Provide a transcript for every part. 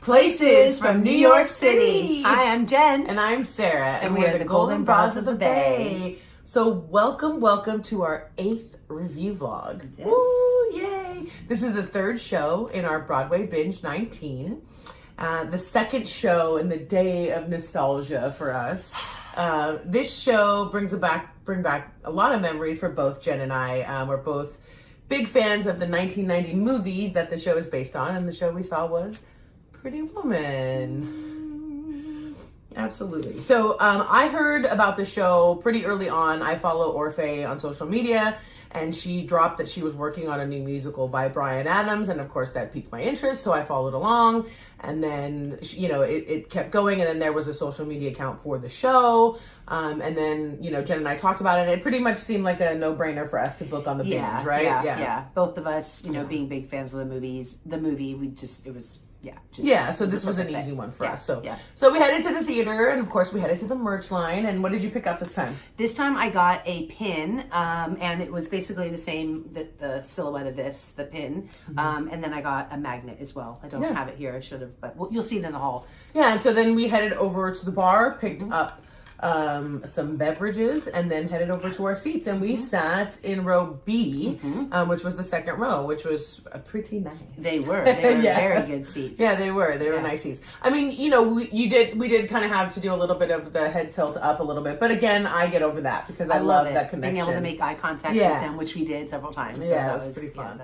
Places from New York City. Hi, I'm Jen. And I'm Sarah. And we're the Golden Broads of the Bay. So welcome to our 8th review vlog. Yes. Woo, yay. This is the 3rd show in our Broadway Binge 19. The 2nd show in the day of nostalgia for us. This show bring back a lot of memories for both Jen and I. We're both big fans of the 1990 movie that the show is based on, and the show we saw was Pretty Woman. Absolutely. So I heard about the show pretty early on. I follow Orphe on social media, and she dropped that she was working on a new musical by Bryan Adams, and of course that piqued my interest, so I followed along. And then, it kept going, and then there was a social media account for the show. And then, Jen and I talked about it. It pretty much seemed like a no-brainer for us to book on the binge, right? Yeah. Both of us, being big fans of the movie, so this was an easy one for us. So we headed to the theater, and of course we headed to the merch line. And what did you pick up this time? This time I got a pin, and it was basically the same, the silhouette of this, the pin. And then I got a magnet as well. I don't have it here. I should have, but you'll see it in the hall. Yeah, and so then we headed over to the bar, picked up some beverages, and then headed over to our seats, and we sat in row B, which was the 2nd row, which was pretty nice. They were very good seats. Yeah, they were nice seats. I mean, we did kind of have to do a little bit of the head tilt up a little bit, but again, I get over that because I love that connection. Being able to make eye contact with them, which we did several times. So that was pretty fun.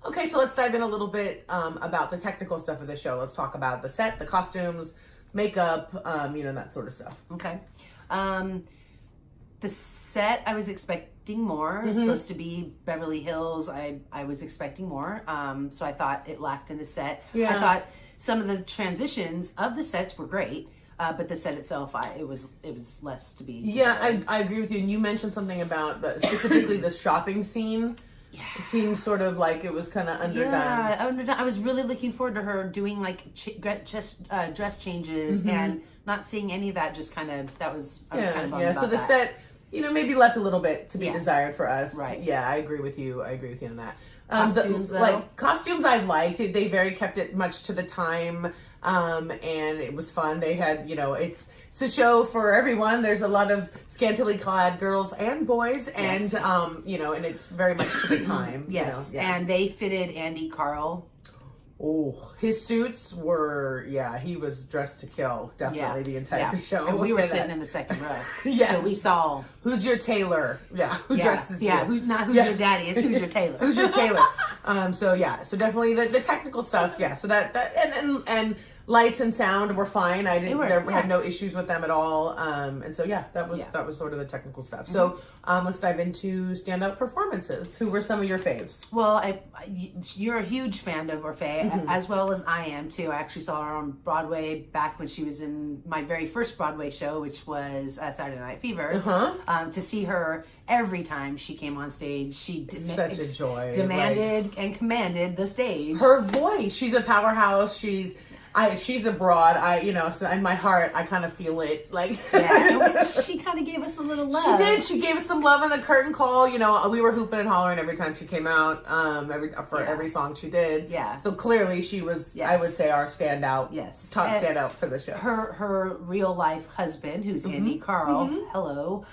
Okay, so let's dive in a little bit about the technical stuff of the show. Let's talk about the set, the costumes, makeup, that sort of stuff. Okay. The set, I was expecting more. It was supposed to be Beverly Hills. I was expecting more. So I thought it lacked in the set. Yeah. I thought some of the transitions of the sets were great. But the set itself, it was less to be. Yeah, I agree with you. And you mentioned something about specifically the shopping scene. Yeah. It seemed sort of like it was kind of underdone. Yeah, I was really looking forward to her doing like dress changes and not seeing any of that. Just kind of I was kind of bummed about so the that. set, maybe left a little bit to be desired for us. Right. Yeah, I agree with you on that. Costumes, costumes I liked. They very kept it much to the time. And it was fun. They had, it's a show for everyone. There's a lot of scantily clad girls and boys, and and it's very much to the time. Yes, and they fitted Andy Carl Oh, his suits were, he was dressed to kill, definitely, the entire show. And we were sitting in the second row. Yes. So we saw. Who's your tailor? Who dresses you? Not who's your daddy, it's who's your tailor. Who's your tailor? So definitely the technical stuff, so that and lights and sound were fine. I didn't had no issues with them at all. And so that was sort of the technical stuff. So let's dive into standout performances. Who were some of your faves? Well, you're a huge fan of Orfeh, as well as I am too. I actually saw her on Broadway back when she was in my very first Broadway show, which was Saturday Night Fever. To see her every time she came on stage, she such a joy. Demanded and commanded the stage. Her voice, she's a powerhouse. She's a broad. So in my heart, I kind of feel it. Like, she kind of gave us a little love. She did. She gave us some love in the curtain call. We were hooping and hollering every time she came out. Every song she did. Yeah. So clearly, she was. I would say our standout. Yes. Top standout for the show. Her real life husband, who's Andy Carl. Hello.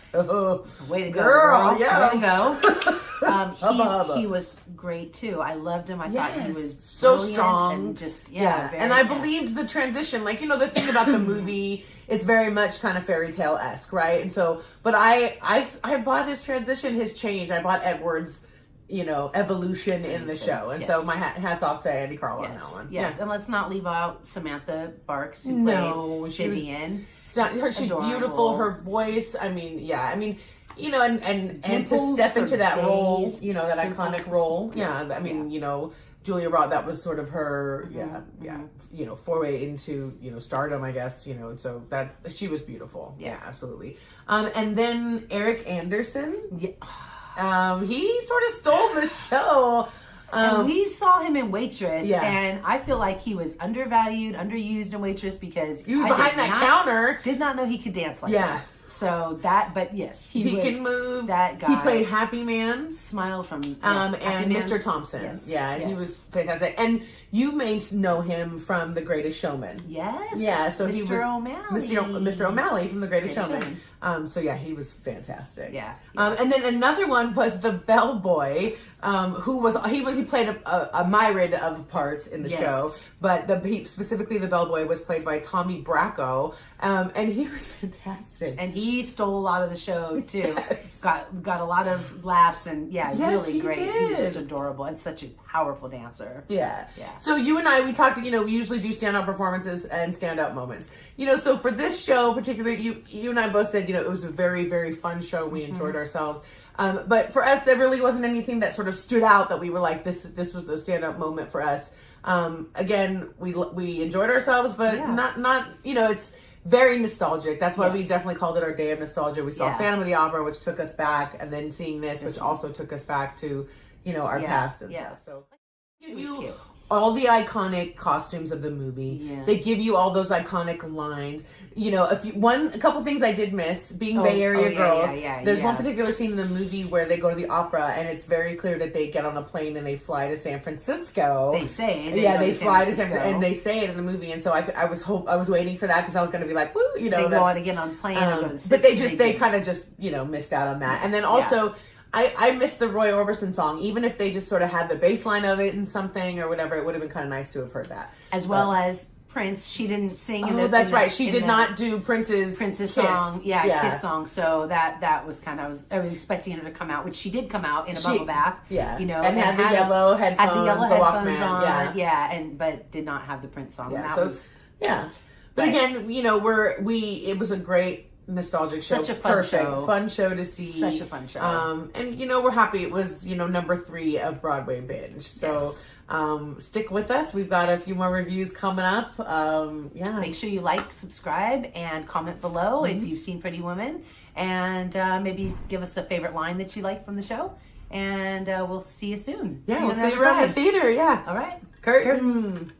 Way to go, girl. Yes. Way to go. He was great too. I loved him. I thought he was so strong and just and I believed the transition. Like, the thing about the movie, it's very much kind of fairy tale-esque, right? And so, but I bought his transition, his change. I bought Edward's, evolution in the show. And so my hats off to Andy Carl on that one. Yes, and let's not leave out Samantha Barks, who played Vivian. She's beautiful. Her voice, and to step into that role, that iconic role. Julia Roberts, that was sort of her, foray into, stardom, I guess, so that she was beautiful. Yeah, absolutely. And then Eric Anderson, he sort of stole the show. And we saw him in Waitress, and I feel like he was undervalued, underused in Waitress because behind that counter. Did not know he could dance like that. So but yes, he can move. That guy. He played Happy Man. Smile from and Mr. Thompson. Yes. He was fantastic. And you may know him from The Greatest Showman. Yes. Yeah, so he was O'Malley. Mr. O'Malley from The Greatest Showman. He was fantastic. Yeah. And then another one was the bellboy, he played a myriad of parts in the show, but specifically the bellboy was played by Tommy Bracco, and he was fantastic. And he stole a lot of the show too. Yes. Got a lot of laughs and really great. He was just adorable and such a powerful dancer. Yeah. So you and I, we talked. We usually do standout performances and standout moments. So for this show particularly, you and I both said it was a very, very fun show. We enjoyed ourselves. But for us, there really wasn't anything that sort of stood out that we were like, this was a standout moment for us. Again, we enjoyed ourselves, but not it's very nostalgic. That's why we definitely called it our day of nostalgia. We saw Phantom of the Opera, which took us back, and then seeing this, which also took us back to, our past and stuff. So give you all the iconic costumes of the movie. Yeah. They give you all those iconic lines. A couple things I did miss, being Bay Area girls. There's one particular scene in the movie where they go to the opera, and it's very clear that they get on a plane and they fly to San Francisco. They say, they fly to San Francisco, and they say it in the movie. And so I was waiting for that because I was going to be like, woo, they go on again on plane. And go to the but they kind of just missed out on that. And then also. I missed the Roy Orbison song. Even if they just sort of had the bass line of it and something or whatever, it would have been kind of nice to have heard that. As well as Prince. She didn't sing in the... that's right. She did not do Prince's song. Kiss song. So that was kind of... I was expecting her to come out, which she did come out in a bubble bath. Yeah. And had the yellow headphones, the Walkman on. But did not have the Prince song. Yeah. But again, it was a great... nostalgic show. Such a fun show to see. Such a fun show. And we're happy it was number 3 of Broadway binge. So stick with us. We've got a few more reviews coming up. Make sure you like, subscribe, and comment below if you've seen Pretty Woman, and maybe give us a favorite line that you like from the show. And we'll see you soon. We'll see you around the theater. All right. Curtain.